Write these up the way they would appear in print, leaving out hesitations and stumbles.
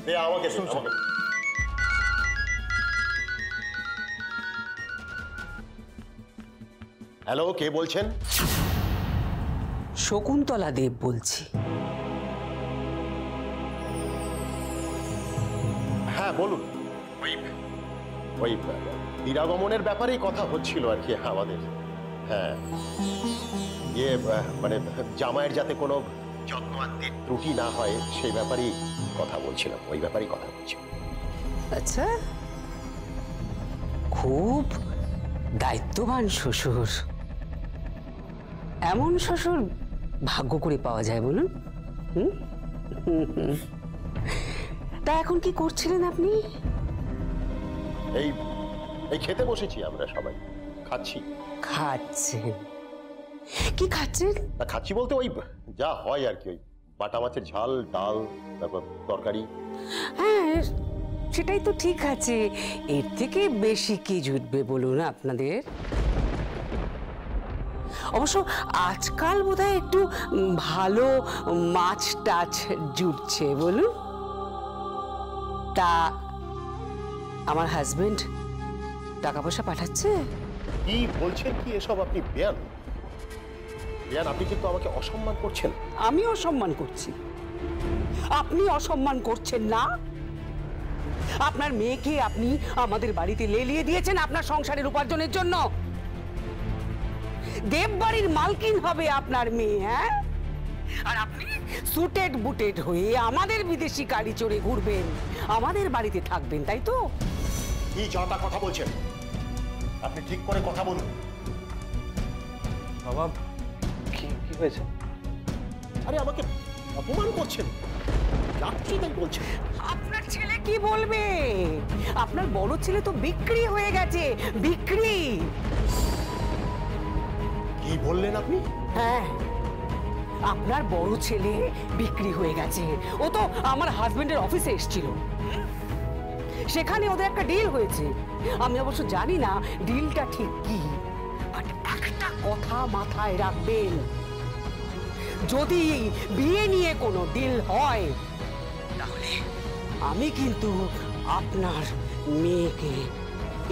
আমাকে হ্যালো, কে বলছেন? শকুন্তলা দেব বলছি। হ্যাঁ বলুন। ওই নিরাগমনের ব্যাপারেই কথা হচ্ছিল আর কি আমাদের। হ্যাঁ, মানে জামাইয়ের যাতে কোনো যত্ন আত্মীয় ত্রুটি না হয় সেই ব্যাপারেই কথা বলছিলাম, ওই ব্যাপারেই কথা বলছিলাম। আচ্ছা, খুব দায়িত্ববান শ্বশুর। এমন শ্বশুর ভাগ্য করে পাওয়া যায় বলুন? তা এখন কি করছিলেন আপনি? এই খেতে বসেছি, আমরা সবাই খাচ্ছি। খাচ্ছেন? কি খাচ্ছেন? খাচ্ছি বলতে ওই যা হয় আর কি, ওই বাটা মাছের ঝাল, ডাল, তারপর তরকারি। হ্যাঁ, সেটাই তো ঠিক আছে। এর থেকে বেশি কি জুটবে বলুন আপনাদের? অবশ্য আজকাল বোধহয় একটু ভালো মাছ টাছ জুটছে বলুন। তা আমার হাজবেন্ড টাকা পয়সা পাঠাচ্ছে? কি বলছেন কি এসব আপনি? বেয়ান, আপনি কিন্তু আমাকে অসম্মান করছেন। আমি অসম্মান করছি? আপনি অসম্মান করছেন না। আপনার মেয়েকে আপনি আমাদের বাড়িতে লেলিয়ে দিয়েছেন আপনার সংসারের উপার্জনের জন্য। দেববাড়ির মালকিন হবে আপনার মেয়ে, হ্যাঁ? আর আপনি সুটেড বুটেড হয়ে আমাদের বিদেশি গাড়ি চড়ে ঘুরবেন, আমাদের বাড়িতে থাকবেন, তাই তো? কি যা কথা বলছেন? আপনি ঠিক করে কথা বলুন। বাবা, কি হয়েছে? আরে আমাকে অপমান করছেন, যাচ্ছি তাই বলছেন। আপনার ছেলে কি বলবে? আপনার বড় ছেলে তো বিক্রি হয়ে গেছে, বিক্রি। কি বললেন আপনি? হ্যাঁ, আপনার বড় ছেলে বিক্রি হয়ে গেছে। ও তো আমার হাজবেন্ডের অফিসে এসেছিল, সেখানে ওদের একটা ডিল হয়েছে। আমি অবশ্য জানি না ডিলটা ঠিক কি, বাট একটা কথা মাথায় রাখবেন, যদি বিয়ে নিয়ে কোনো ডিল হয় তাহলে আমি কিন্তু আপনার মেয়েকে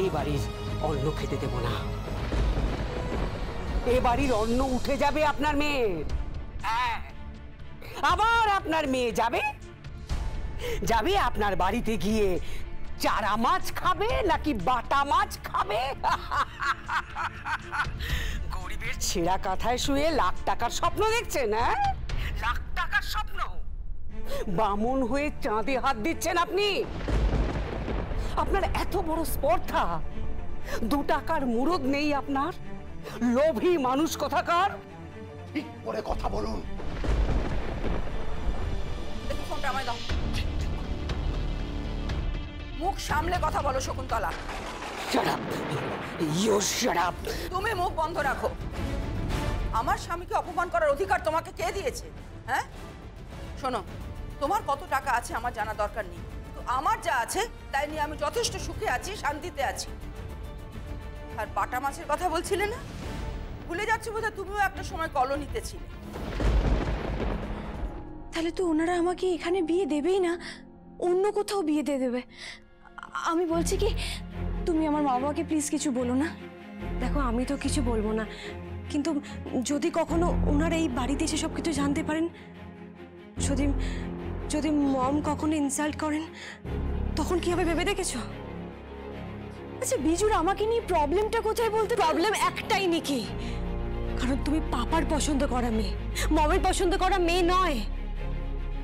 এ বাড়ির অন্ন খেতে দেব না। এ বাড়ির অন্ন উঠে যাবে আপনার মেয়ের। হ্যাঁ, আবার আপনার মেয়ে যাবে আপনার বাড়িতে গিয়ে চারা মাছ খাবে নাকি বাটা মাছ খাবে? গরিবের ছেঁড়া কাঁথায় শুয়ে লাখ টাকার স্বপ্ন দেখছেন? হ্যাঁ, লাখ টাকার স্বপ্ন। বামন হয়ে চাঁদে হাত দিচ্ছেন আপনি। আপনার এত বড় স্পর্ধা, 2 টাকার মুরদ নেই আপনার। লোভী মানুষ কোথাকার। ঠিক করে কথা বলুন। ফোনটা আমায় দাও। মুখ সামলে কথা বলো Shakuntala. Shut up. You shut up. তুমি মুখ বন্ধ রাখো। আমার স্বামীকে অপমান করার অধিকার তোমাকে কে দিয়েছে? হ্যাঁ, শোনো, তোমার কত টাকা আছে আমার জানা দরকার নেই, কিন্তু আমার যা আছে তাই নিয়ে আমি যথেষ্ট সুখে আছি, শান্তিতে আছি। আর বাটা মাছের কথা বলছিলে না? ভুলে যাচ্ছি বোধহয় তুমিও একটা সময় কলোনিতে ছিলে। তাহলে তো ওনারা আমাকে এখানে বিয়ে দেবেই না, অন্য কোথাও বিয়ে দিয়ে দেবে। আমি বলছি কি, তুমি আমার মা বাবাকে প্লিজ কিছু বলো না। দেখো, আমি তো কিছু বলবো না, কিন্তু যদি কখনো ওনারা এই বাড়িতে এসে সব কিছু জানতে পারেন, যদি মম কখনো ইনসাল্ট করেন, তখন কি হবে ভেবে দেখেছো? আচ্ছা বিজুর, আমাকে নিয়ে প্রবলেমটা কোথায় বলতে? প্রবলেম একটাই নিকি, কারণ তুমি পাপার পছন্দ করা মেয়ে, মমের পছন্দ করা মেয়ে নয়।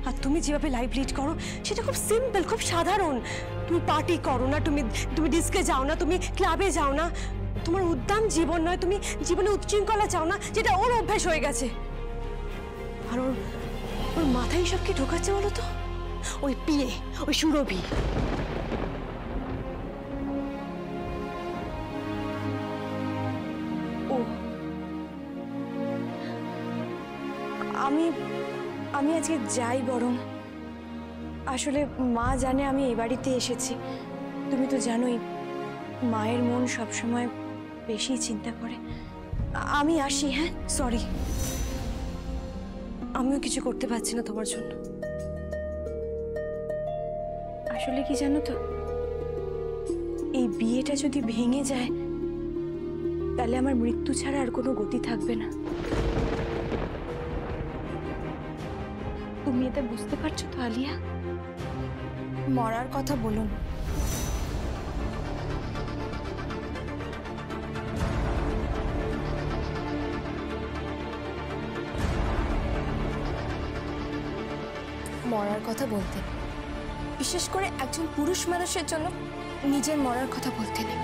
আর তুমি যেভাবে লাইফ লিড করো সেটা খুব সিম্পল, খুব সাধারণ। তুমি পার্টি করো না, তুমি ডিস্কে যাও না, তুমি ক্লাবে যাও না, তোমার উদ্দাম জীবন নয়, তুমি জীবনে উচ্ছৃঙ্খলা চাও না, যেটা ওর অভ্যাস হয়ে গেছে। আর ওর মাথায় সব কি ঢোকাচ্ছে বলো তো? ওই পিয়ে, ওই সুরভি। ও আমি আজকে যাই বরং। আসলে মা জানে আমি এই বাড়িতে এসেছি। তুমি তো জানোই মায়ের মন সবসময় বেশি চিন্তা করে। আমি আসি। হ্যাঁ, সরি, আমিও কিছু করতে পারছি না তোমার জন্য। আসলে কি জানো তো, এই বিয়েটা যদি ভেঙে যায় তাহলে আমার মৃত্যু ছাড়া আর কোনো গতি থাকবে না। তুমি এটা বুঝতে পারছো তো আলিয়া? মরার কথা বলুন। মরার কথা বলতেন, বিশেষ করে একজন পুরুষ মানুষের জন্য নিজের মরার কথা বলতে নেই।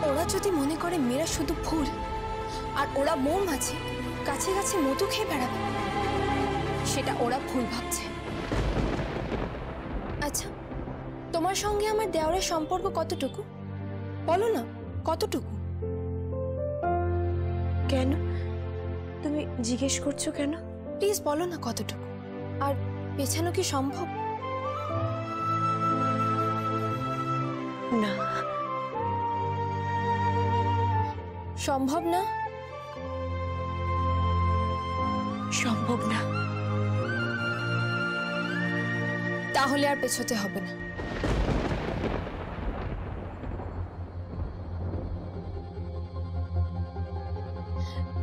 ওরা যদি মনে করে মেয়েরা শুধু ফুল আর ওরা মৌমাছি গাছে গাছে মধু খেয়ে বেড়াবে, সেটা ওরা ভুল ভাবছে। আচ্ছা, তোমার সঙ্গে আমার দেওরের সম্পর্ক কতটুকু বলো না, কতটুকু? কেন তুমি জিজ্ঞেস করছো কেন? প্লিজ বলো না কতটুকু। আর পেছানো কি সম্ভব? না, সম্ভব না। সম্ভব না। তাহলে আর পেছোতে হবে না।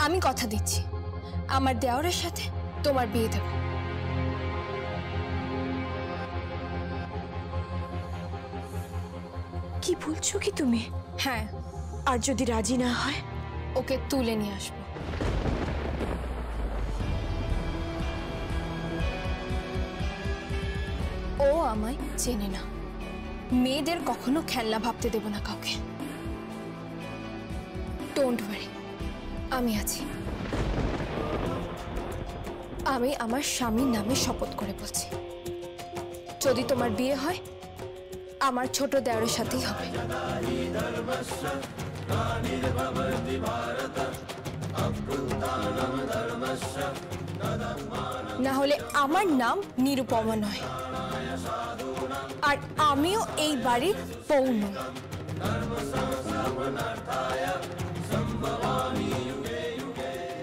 আমি কথা দিচ্ছি, আমার দেওরের সাথে তোমার বিয়ে দেব। কি বলছো কি তুমি? হ্যাঁ, আর যদি রাজি না হয়? ওকে তুলে নিয়ে আসবো। ও আমায় চেনে না। মেয়েদের কখনো খেলনা ভাবতে দেব না কাউকে। ডোন্ট ওয়ারি, আমি আছি। আমি আমার স্বামীর নামে শপথ করে বলছি, যদি তোমার বিয়ে হয় আমার ছোট দেওরের সাথেই হবে। না হলে আমার নাম নিরুপমা নয়, আর আমিও এই বাড়ির বউ নই।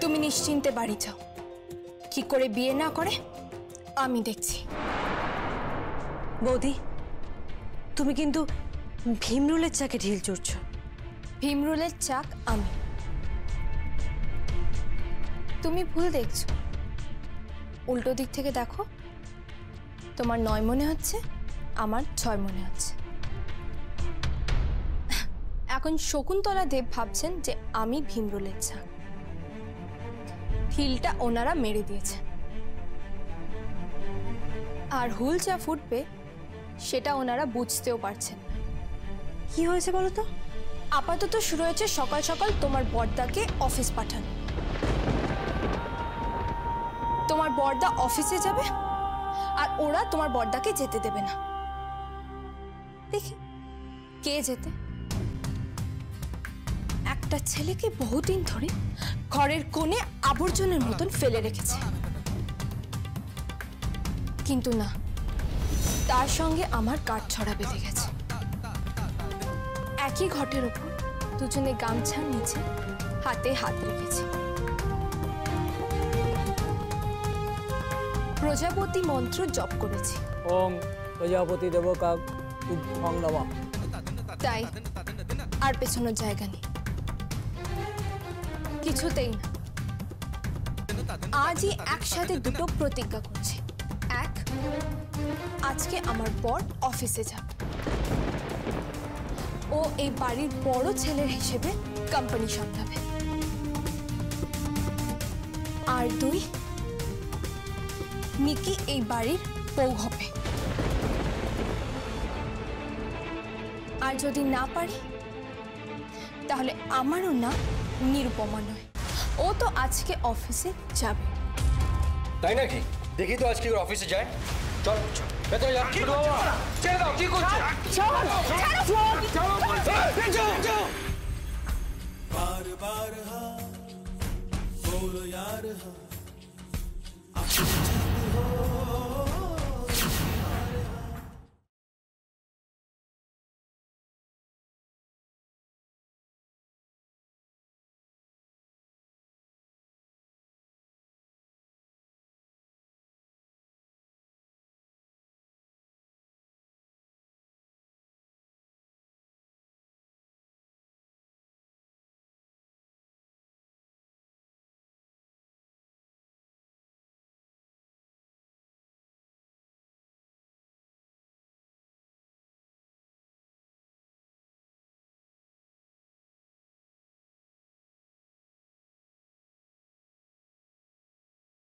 তুমি নিশ্চিন্তে বাড়ি যাও। কি করে বিয়ে না করে আমি দেখছি। বৌদি, তুমি কিন্তু ভীমরুলের চাকে ঢিল চড়ছো। ভীমরুলের চাক আমি। তুমি ভুল দেখছো, উল্টো দিক থেকে দেখো। তোমার 9 মনে হচ্ছে, আমার 6 মনে হচ্ছে। এখন শকুন্তলা দেব ভাবছেন যে আমি ভীমরুলের চাক। ঢিলটা ওনারা মেরে দিয়েছে, আর হুল যা ফুটবে সেটা ওনারা বুঝতেও পারছেন না। কি হয়েছে বলো তো? আপাতত শুরু হয়েছে সকাল সকাল তোমার বড়দাকে অফিস পাঠানো। তোমার বড়দা অফিসে যাবে আর ওরা তোমার বড়দাকে যেতে দেবে না। দেখি কে যেতে। একটা ছেলেকে বহুদিন ধরে ঘরের কোণে আবর্জনের মতন ফেলে রেখেছে, কিন্তু না, তার সঙ্গে আমার কাঠছড়া বেঁধে গেছে। একই ঘটের ওপর দুজনে গামছার নিচে হাতে হাত রেখেছি। প্রজাপতি মন্ত্র জপ করেছি। ওং প্রজাপতি দেবকাগ তুভ্যং নমঃ। তাই আর পেছনের জায়গা নেই, কিছুতেই না। আজই একসাথে দুটো প্রতিজ্ঞা করছি। এক, আজকে আমার বর অফিসে যাবে, ও এই বাড়ির বড় ছেলের হিসেবে কোম্পানি সামলাবে। আর 2, নিকি এই বাড়ির বউ হবে। আর যদি না পারি তাহলে আমারও না নিরুপমা নয়, ও তো আজকে অফিসে যাবে। তাই নাকি? দেখি তো আজকে ওর অফিসে যায়। চল ভেতরে যা। ছেড়ে দাও, কি করছো? बार बार हाँ बोलो यार हाँ